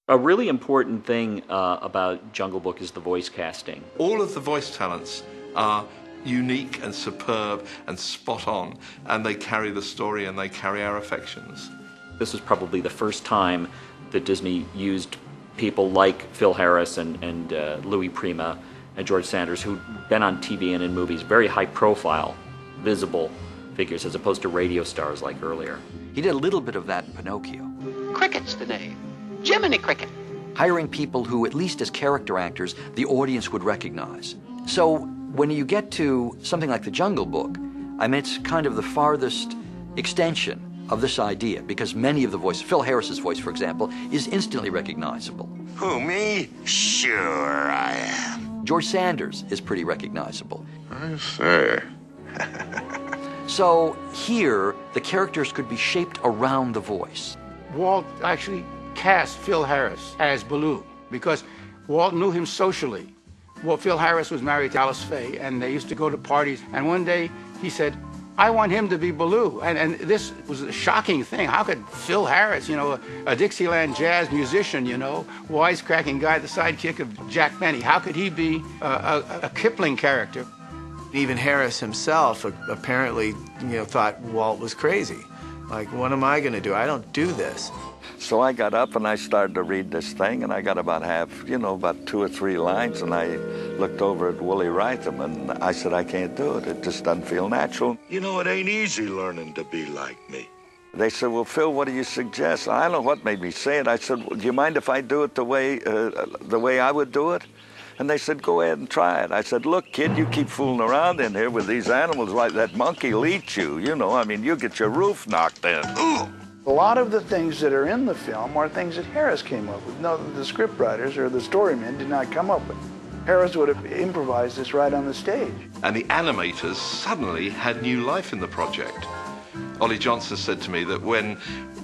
A really important thing about Jungle Book is the voice casting. All of the voice talents are unique and superb and spot on, and they carry the story and they carry our affections. This was probably the first time that Disney used people like Phil Harris and Louis Prima and George Sanders, who'd been on TV and in movies, very high profile, visible figures, as opposed to radio stars like earlier. He did a little bit of that in Pinocchio. Cricket's the name. Jiminy Cricket. Hiring people who, at least as character actors, the audience would recognize. So when you get to something like The Jungle Book, I mean, it's kind of the farthest extension of this idea, because many of the voices, Phil Harris's voice, for example, is instantly recognizable. Who, me? Sure I am. George Sanders is pretty recognizable. I say. So here, the characters could be shaped around the voice. Walt actually cast Phil Harris as Baloo because Walt knew him socially. Well, Phil Harris was married to Alice Faye, and they used to go to parties. And one day he said, I want him to be Baloo. And this was a shocking thing. How could Phil Harris, you know, a Dixieland jazz musician, you know, wisecracking guy, the sidekick of Jack Benny, how could he be a Kipling character? Even Harris himself apparently, thought Walt was crazy. Like, what am I going to do? I don't do this. So I got up and I started to read this thing, and I got about about 2 or 3 lines, and I looked over at Woolie Reitherman, and I said, I can't do it. It just doesn't feel natural. You know, it ain't easy learning to be like me. They said, well, Phil, what do you suggest? I don't know what made me say it. I said, well, do you mind if I do it the way I would do it? And they said, go ahead and try it. I said, look, kid, you keep fooling around in here with these animals like that monkey will eat you. You get your roof knocked in. Ooh. A lot of the things that are in the film are things that Harris came up with. No, the script writers or the storymen did not come up with. Harris would have improvised this right on the stage. And the animators suddenly had new life in the project. Ollie Johnson said to me that when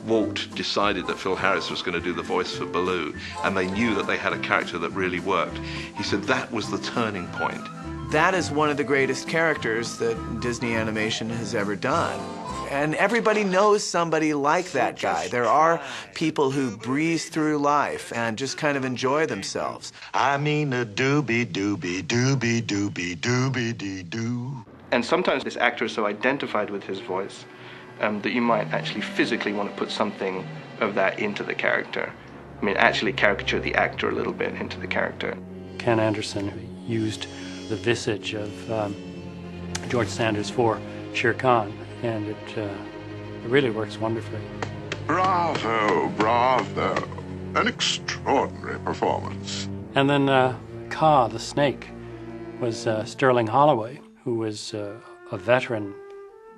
Walt decided that Phil Harris was going to do the voice for Baloo, and they knew that they had a character that really worked, he said that was the turning point. That is one of the greatest characters that Disney animation has ever done. And everybody knows somebody like that guy. There are people who breeze through life and just kind of enjoy themselves. I mean a doobie doobie doobie doobie doobie dee doo. And sometimes this actor is so identified with his voice that you might actually physically want to put something of that into the character. I mean, actually caricature the actor a little bit into the character. Ken Anderson used the visage of George Sanders for Shere Khan, and it really works wonderfully. Bravo, bravo. An extraordinary performance. And then Kaa, the snake, was Sterling Holloway, who was a veteran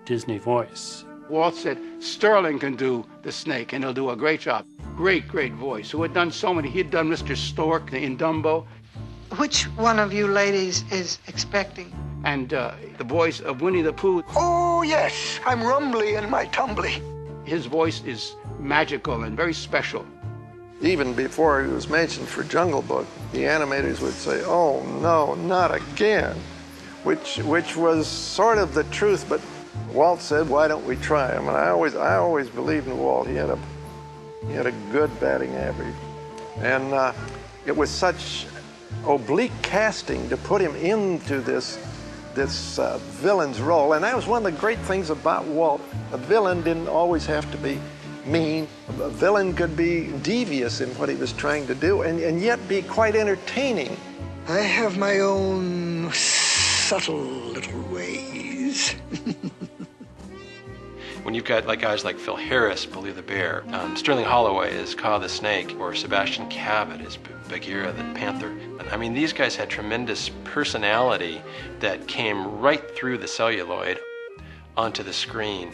Disney voice. Walt said, Sterling can do the snake, and he'll do a great job. Great, great voice. Who had done so many. He had done Mr. Stork in Dumbo. Which one of you ladies is expecting? And the voice of Winnie the Pooh. Oh, yes, I'm rumbly in my tumbly. His voice is magical and very special. Even before he was mentioned for Jungle Book, the animators would say, oh, no, not again, which was sort of the truth, but Walt said, why don't we try him? And I always believed in Walt. He had a good batting average. And it was such oblique casting to put him into this villain's role. And that was one of the great things about Walt. A villain didn't always have to be mean. A villain could be devious in what he was trying to do and yet be quite entertaining. I have my own subtle little ways. When you've got guys like Phil Harris, Baloo the Bear, Sterling Holloway is Kaa the Snake, or Sebastian Cabot is Bagheera the Panther. I mean, these guys had tremendous personality that came right through the celluloid onto the screen.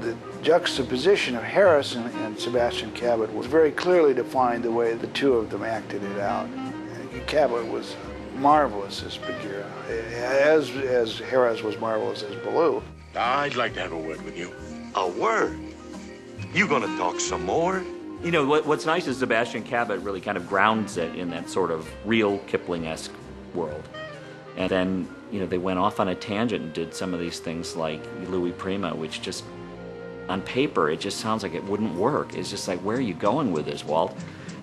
The juxtaposition of Harris and Sebastian Cabot was very clearly defined the way the two of them acted it out. Cabot was marvelous as Bagheera, as Harris was marvelous as Baloo. I'd like to have a word with you. A word? You gonna talk some more? You know, what's nice is Sebastian Cabot really kind of grounds it in that sort of real Kipling-esque world. And then, they went off on a tangent and did some of these things like Louis Prima, which just, on paper, it just sounds like it wouldn't work. It's just like, where are you going with this, Walt?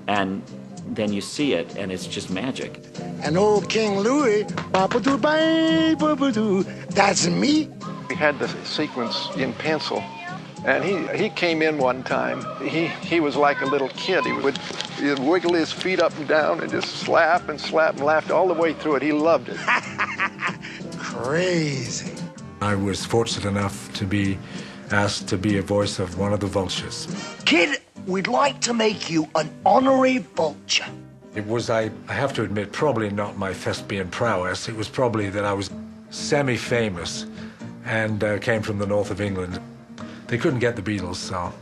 and then you see it, and it's just magic. And old King Louis, that's me. We had the sequence in pencil, and he came in one time. He was like a little kid. He'd wiggle his feet up and down and just slap and laughed all the way through it. He loved it. Crazy. I was fortunate enough to be asked to be a voice of one of the vultures. Kid, we'd like to make you an honorary vulture. It was, I have to admit, probably not my thespian prowess. It was probably that I was semi-famous and came from the north of England. They couldn't get the Beatles, so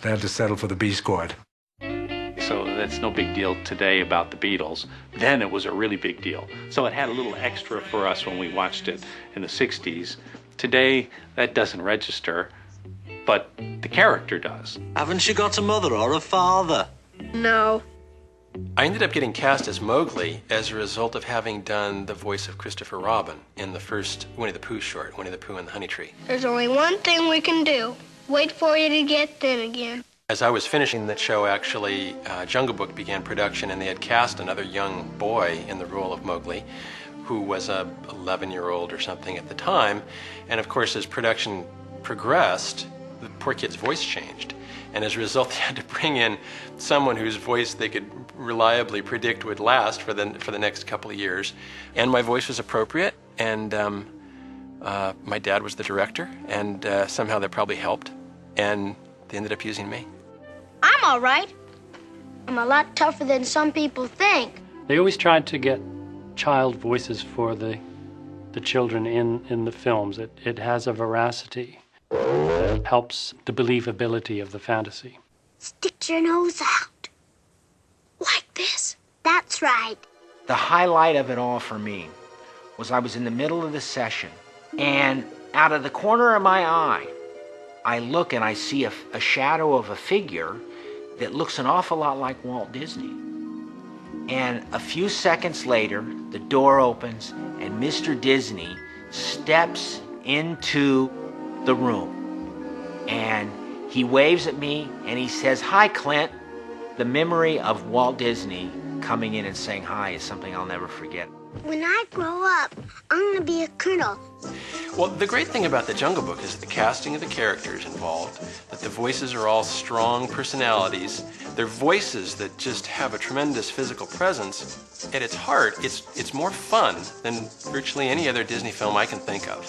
they had to settle for the B Squad. So that's no big deal today about the Beatles. Then it was a really big deal. So it had a little extra for us when we watched it in the 60s. Today, that doesn't register, but the character does. Haven't you got a mother or a father? No. I ended up getting cast as Mowgli as a result of having done the voice of Christopher Robin in the first Winnie the Pooh short, Winnie the Pooh and the Honey Tree. There's only one thing we can do. Wait for you to get thin again. As I was finishing that show, actually, Jungle Book began production, and they had cast another young boy in the role of Mowgli, who was a 11-year-old or something at the time. And of course, as production progressed, the poor kid's voice changed. And as a result, they had to bring in someone whose voice they could reliably predict would last for the next couple of years. And my voice was appropriate, and my dad was the director, and somehow that probably helped. And they ended up using me. I'm all right. I'm a lot tougher than some people think. They always tried to get child voices for the children in the films. It has a veracity that helps the believability of the fantasy. Stick your nose out. Like this. That's right. The highlight of it all for me was I was in the middle of the session, and out of the corner of my eye, I look and I see a shadow of a figure that looks an awful lot like Walt Disney. And a few seconds later, the door opens and Mr. Disney steps into the room. And he waves at me and he says, "Hi, Clint." The memory of Walt Disney coming in and saying hi is something I'll never forget. When I grow up, I'm going to be a colonel. Well, the great thing about the Jungle Book is the casting of the characters involved, that the voices are all strong personalities. They're voices that just have a tremendous physical presence. At its heart, it's more fun than virtually any other Disney film I can think of.